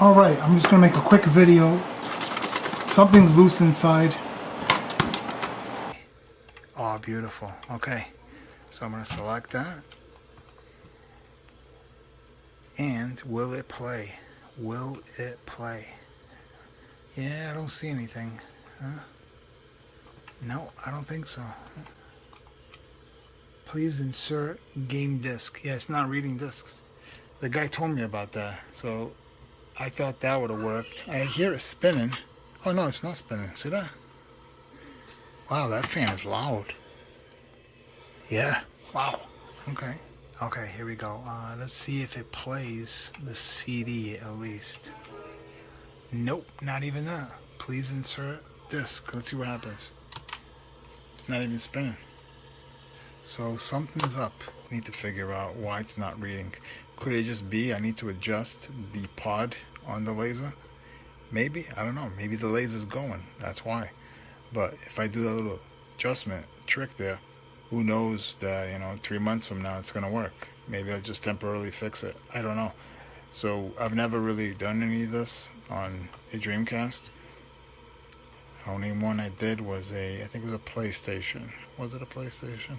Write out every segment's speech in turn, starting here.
Alright, I'm just going to make a quick video. Something's loose inside. Oh, beautiful. Okay, so I'm going to select that. And will it play? Will it play? Yeah, I don't see anything. Huh? No, I don't think so. Please insert game disc. Yeah, it's not reading discs. The guy told me about that, so I thought that would have worked. I hear it spinning. Oh no, it's not spinning. See that? Wow, that fan is loud. Yeah. Wow. Okay. Okay, here we go. Let's see if it plays the CD at least. Nope, not even that. Please insert disc. Let's see what happens. It's not even spinning. So something's up. I need to figure out why it's not reading. Could it just be I need to adjust the pod on the laser? Maybe, I don't know. Maybe the laser's going. That's why. But if I do that little adjustment trick there, who knows that, you know, 3 months from now it's gonna work. Maybe I'll just temporarily fix it. I don't know. So I've never really done any of this on a Dreamcast. The only one I did was I think it was a PlayStation. Was it a PlayStation?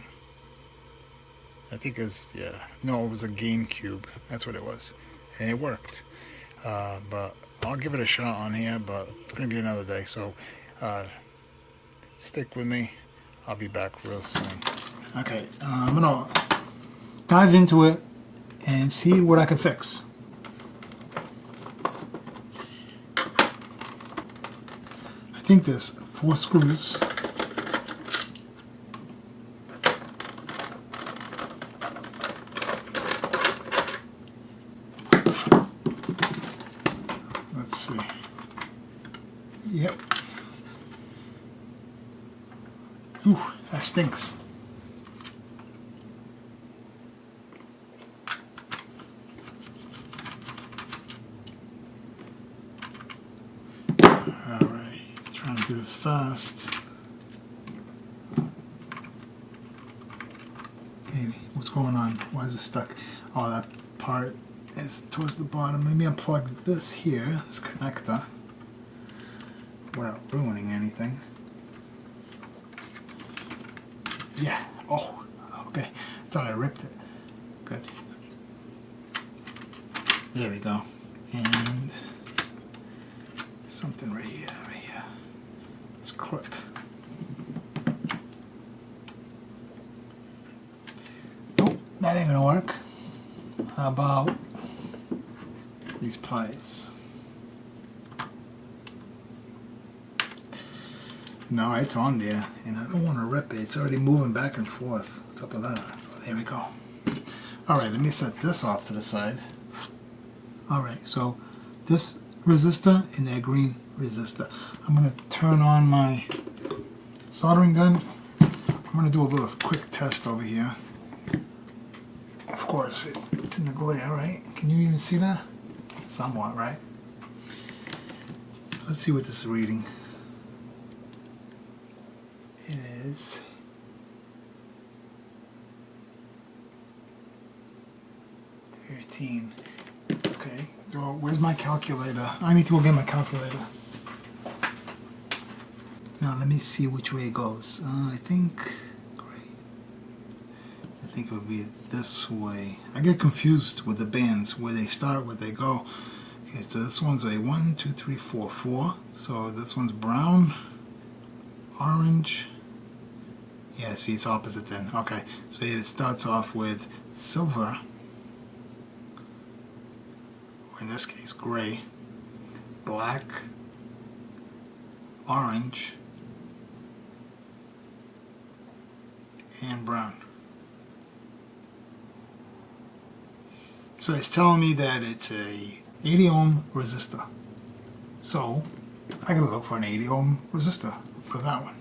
I think it's, yeah. No, it was a GameCube. That's what it was. And it worked. But I'll give it a shot on here, but it's going to be another day. So stick with me. I'll be back real soon. Okay, I'm going to dive into it and see what I can fix. I think there's 4 screws. Let's see. Yep. Ooh, that stinks. Alright, trying to do this fast. Hey, what's going on? Why is it stuck? Oh, that part is towards the bottom. Let me unplug this here, this connector, without ruining anything. Yeah. Oh, okay. I thought I ripped it. Good. There we go. And something right here, right here. This clip. Nope, that ain't gonna work. How about these pliers? No, it's on there, and I don't want to rip it. It's already moving back and forth. What's up with that? Oh, there we go. Alright, let me set this off to the side. Alright, so this resistor and that green resistor. I'm going to turn on my soldering gun. I'm going to do a little quick test over here. Of course, it's in the glare, right? Can you even see that? Somewhat, right? Let's see what this is reading. It is 13. Okay, well, where's my calculator? I need to go get my calculator. Now let me see which way it goes. I think it would be this way. I get confused with the bands, where they start, where they go. Okay, so this one's a 1, 2, 3, 4, 4. So this one's brown, orange. Yeah, see, it's opposite then. Okay, so it starts off with silver, or in this case, gray, black, orange, and brown. So it's telling me that it's a 80 ohm resistor. So I gotta look for an 80 ohm resistor for that one.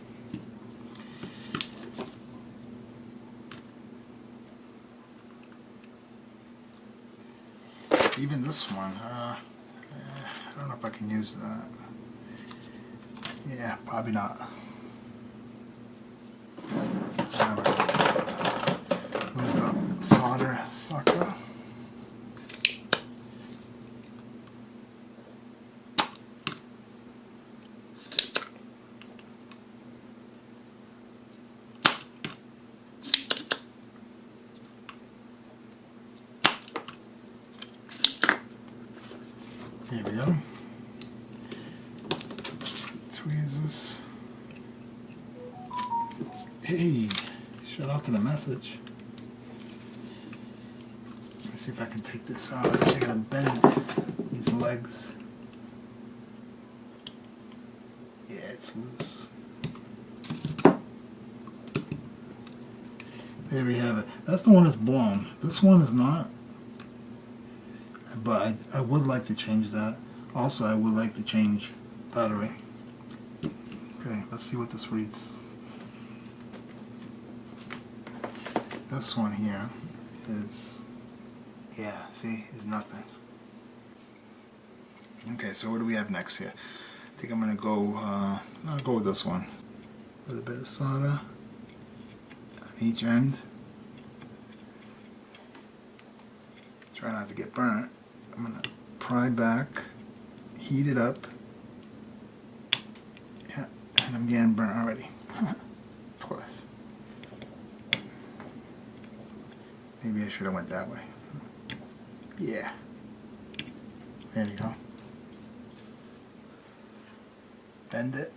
Even this one, I don't know if I can use that. Yeah, probably not. Where's the solder sucker? Here we go. Tweezers. Hey, shout out to the message. Let's see if I can take this out. I gotta bend these legs. Yeah, it's loose. There we have it. That's the one that's blown. This one is not. But I would like to change that. Also, I would like to change battery. Okay, let's see what this reads. This one here is, yeah, see, is nothing. Okay, so what do we have next here? I think I'm gonna go, I'll go with this one. A little bit of solder on each end. Try not to get burnt. I'm gonna pry back, heat it up. Yeah, and I'm getting burnt already. Of course. Maybe I should have went that way. Yeah. There you go. Bend it.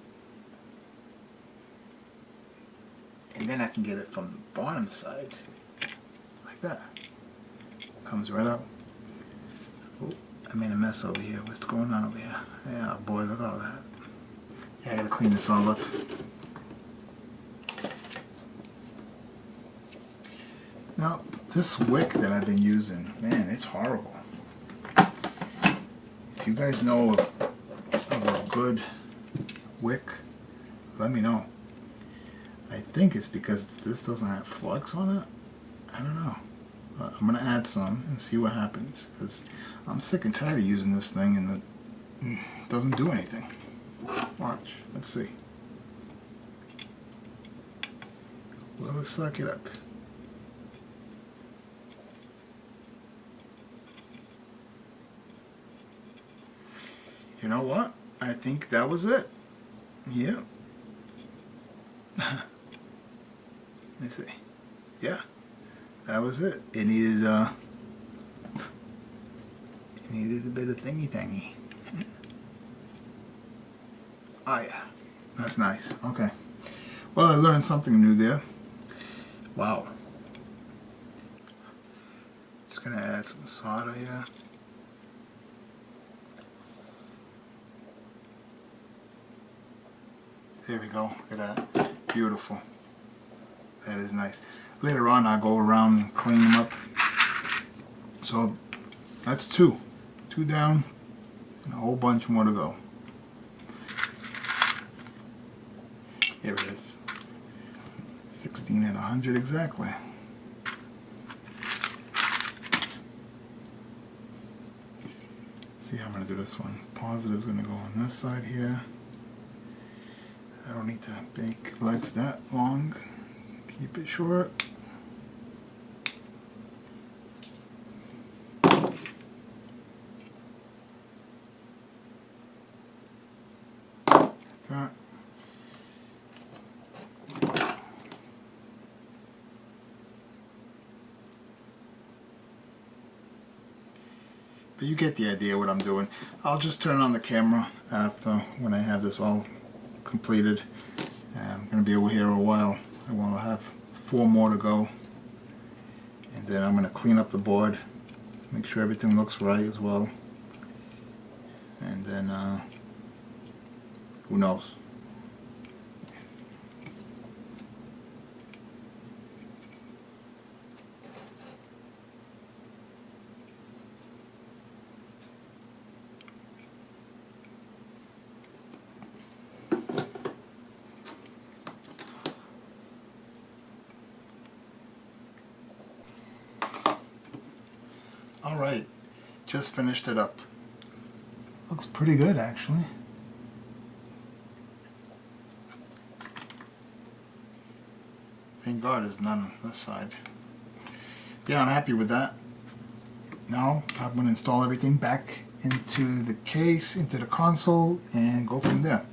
And then I can get it from the bottom side. Like that. Comes right out. Oh, I made a mess over here. What's going on over here? Yeah, boy, look at all that. Yeah, I gotta clean this all up. Now, this wick that I've been using, man, it's horrible. If you guys know of a good wick, let me know. I think it's because this doesn't have flux on it. I don't know. I'm going to add some and see what happens, because I'm sick and tired of using this thing and it doesn't do anything. Watch. Let's see. Will it suck it up? You know what? I think that was it. Yeah. Let's see. Yeah. That was it. It needed a bit of thingy. Oh yeah. That's nice. Okay. Well, I learned something new there. Wow. Just gonna add some solder here. There we go. Look at that. Beautiful. That is nice. Later on, I'll go around and clean them up. So that's two. Two down and a whole bunch more to go. Here it is. 16 and 100 exactly. Let's see how I'm going to do this one. Positive's going to go on this side here. I don't need to bake legs that long. Keep it short. That. But you get the idea what I'm doing. I'll just turn on the camera after, when I have this all completed. I'm going to be over here a while. I want to have 4 more to go. And then I'm going to clean up the board. Make sure everything looks right as well. And then, who knows? Alright, just finished it up. Looks pretty good actually. Thank God there's none on this side. Yeah, I'm happy with that. Now I'm going to install everything back into the case, into the console, and go from there.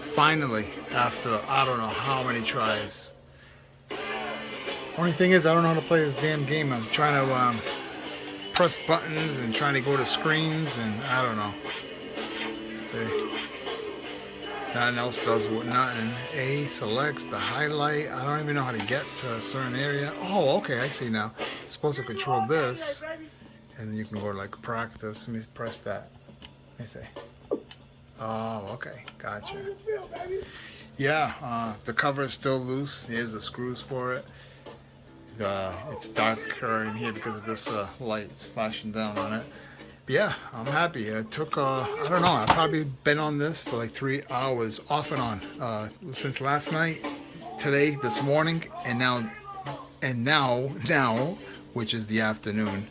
Finally, after I don't know how many tries. Only thing is, I don't know how to play this damn game. I'm trying to press buttons and trying to go to screens, and I don't know. See, nothing else does what nothing. A selects the highlight. I don't even know how to get to a certain area. Oh, okay, I see now. You're supposed to control this, and then you can go to like practice. Let me press that. Let me see. Oh, okay, gotcha. Yeah, the cover is still loose. Here's the screws for it. It's darker in here because of this light flashing down on it. But yeah, I'm happy. It took, I don't know, I've probably been on this for like 3 hours off and on since last night, today, this morning, and now, which is the afternoon.